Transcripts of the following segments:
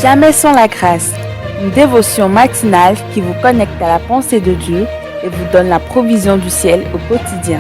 Jamais sans la grâce, une dévotion matinale qui vous connecte à la pensée de Dieu et vous donne la provision du ciel au quotidien.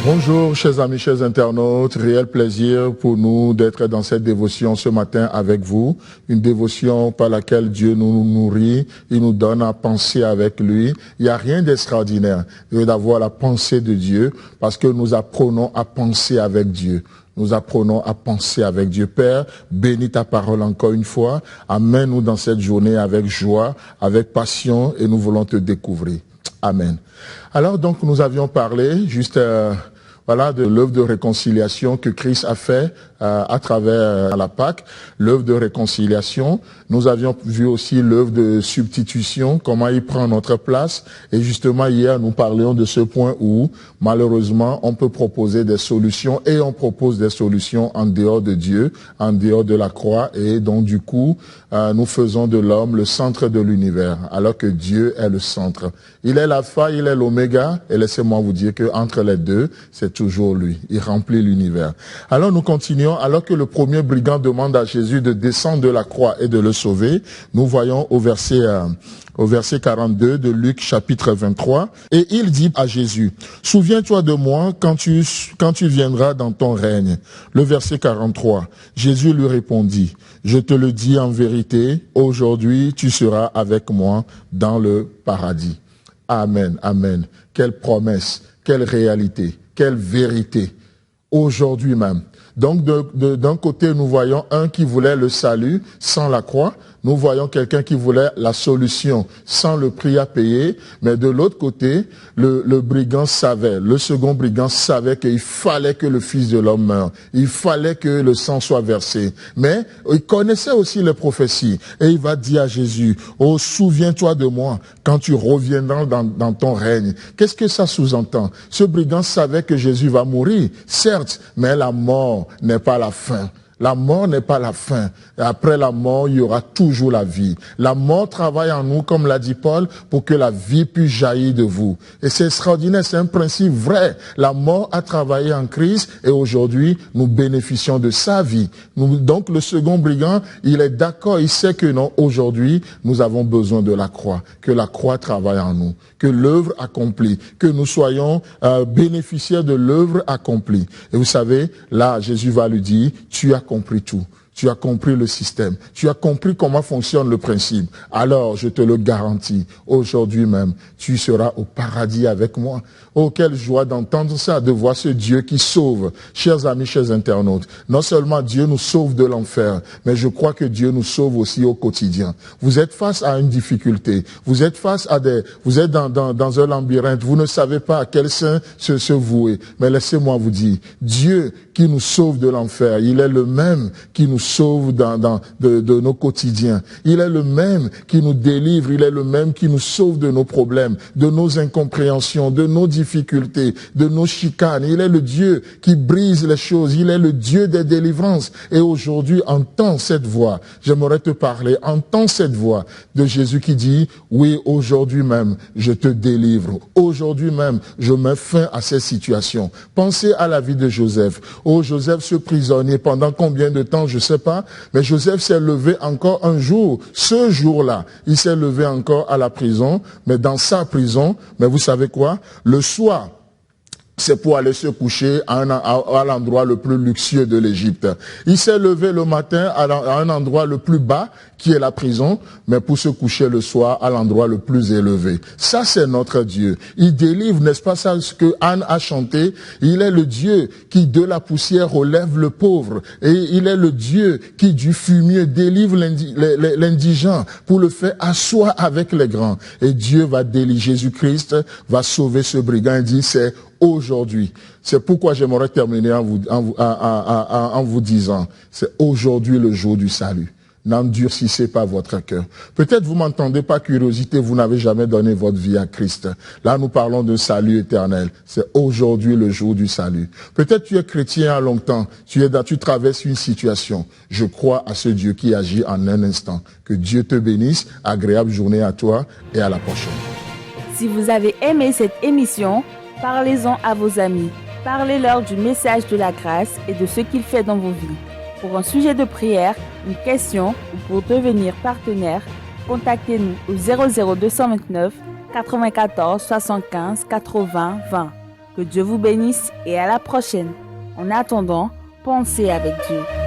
Bonjour chers amis, chers internautes, réel plaisir pour nous d'être dans cette dévotion ce matin avec vous. Une dévotion par laquelle Dieu nous nourrit, il nous donne à penser avec lui. Il n'y a rien d'extraordinaire d'avoir la pensée de Dieu parce que nous apprenons à penser avec Dieu. Nous apprenons à penser avec Dieu. Père, bénis ta parole encore une fois. Amène-nous dans cette journée avec joie, avec passion et nous voulons te découvrir. Amen. Alors donc nous avions parlé juste de l'œuvre de réconciliation que Christ a fait à travers la Pâque, l'œuvre de réconciliation. Nous avions vu aussi l'œuvre de substitution, comment il prend notre place. Et justement hier nous parlions de ce point où malheureusement on peut proposer des solutions et on propose des solutions en dehors de Dieu, en dehors de la croix, et donc du coup nous faisons de l'homme le centre de l'univers, alors que Dieu est le centre. Il est l'alpha, il est l'oméga, et laissez-moi vous dire que entre les deux, c'est toujours lui. Il remplit l'univers. Alors nous continuons, alors que le premier brigand demande à Jésus de descendre de la croix et de le sauver, nous voyons au verset 42 de Luc chapitre 23, et il dit à Jésus, « Souviens-toi de moi quand tu viendras dans ton règne. » Le verset 43, Jésus lui répondit, « Je te le dis en vérité, aujourd'hui tu seras avec moi dans le paradis. » Amen, amen. Quelle promesse, quelle réalité, quelle vérité. Aujourd'hui même. Donc d'un côté, nous voyons un qui voulait le salut sans la croix. Nous voyons quelqu'un qui voulait la solution sans le prix à payer. Mais de l'autre côté, le brigand savait, le second brigand savait qu'il fallait que le Fils de l'homme meure. Il fallait que le sang soit versé. Mais il connaissait aussi les prophéties. Et il va dire à Jésus, « Oh, souviens-toi de moi quand tu reviendras dans ton règne. » Qu'est-ce que ça sous-entend? Ce brigand savait que Jésus va mourir, certes, mais la mort n'est pas la fin. La mort n'est pas la fin. Après la mort, il y aura toujours la vie. La mort travaille en nous, comme l'a dit Paul, pour que la vie puisse jaillir de vous. Et c'est extraordinaire, c'est un principe vrai. La mort a travaillé en Christ et aujourd'hui, nous bénéficions de sa vie. Donc le second brigand, il est d'accord, il sait que non, aujourd'hui, nous avons besoin de la croix. Que la croix travaille en nous. Que l'œuvre accomplie. Que nous soyons bénéficiaires de l'œuvre accomplie. Et vous savez, là, Jésus va lui dire, tu as compris tout. Tu as compris le système. Tu as compris comment fonctionne le principe. Alors, je te le garantis, aujourd'hui même, tu seras au paradis avec moi. Oh, quelle joie d'entendre ça, de voir ce Dieu qui sauve. Chers amis, chers internautes, non seulement Dieu nous sauve de l'enfer, mais je crois que Dieu nous sauve aussi au quotidien. Vous êtes face à une difficulté. Vous êtes face à vous êtes dans un labyrinthe. Vous ne savez pas à quel sein se vouer. Mais laissez-moi vous dire, Dieu qui nous sauve de l'enfer, il est le même qui nous sauve de nos quotidiens. Il est le même qui nous délivre, il est le même qui nous sauve de nos problèmes, de nos incompréhensions, de nos difficultés, de nos chicanes. Il est le Dieu qui brise les choses, il est le Dieu des délivrances. Et aujourd'hui, entends cette voix. J'aimerais te parler, entends cette voix de Jésus qui dit, oui, aujourd'hui même, je te délivre. Aujourd'hui même, je mets fin à ces situations. Pensez à la vie de Joseph. Oh, Joseph, ce prisonnier, pendant combien de temps, je sais pas, mais Joseph s'est levé encore un jour. Ce jour-là, il s'est levé encore à la prison, mais dans sa prison, mais vous savez quoi? Le soir, c'est pour aller se coucher à l'endroit le plus luxueux de l'Égypte. Il s'est levé le matin à un endroit le plus bas, qui est la prison, mais pour se coucher le soir à l'endroit le plus élevé. Ça, c'est notre Dieu. Il délivre, n'est-ce pas ça, ce que Anne a chanté? Il est le Dieu qui, de la poussière, relève le pauvre. Et il est le Dieu qui, du fumier, délivre l'indigent pour le faire asseoir avec les grands. Et Dieu va délivrer, Jésus-Christ va sauver ce brigand et dit, c'est aujourd'hui. C'est pourquoi j'aimerais terminer en vous disant, c'est aujourd'hui le jour du salut. N'endurcissez pas votre cœur. Peut-être vous m'entendez par curiosité, vous n'avez jamais donné votre vie à Christ. Là, nous parlons de salut éternel. C'est aujourd'hui le jour du salut. Peut-être tu es chrétien à longtemps, tu traverses une situation. Je crois à ce Dieu qui agit en un instant. Que Dieu te bénisse, agréable journée à toi et à la prochaine. Si vous avez aimé cette émission, parlez-en à vos amis. Parlez-leur du message de la grâce et de ce qu'il fait dans vos vies. Pour un sujet de prière, une question ou pour devenir partenaire, contactez-nous au 00229 94 75 80 20. Que Dieu vous bénisse et à la prochaine. En attendant, pensez avec Dieu.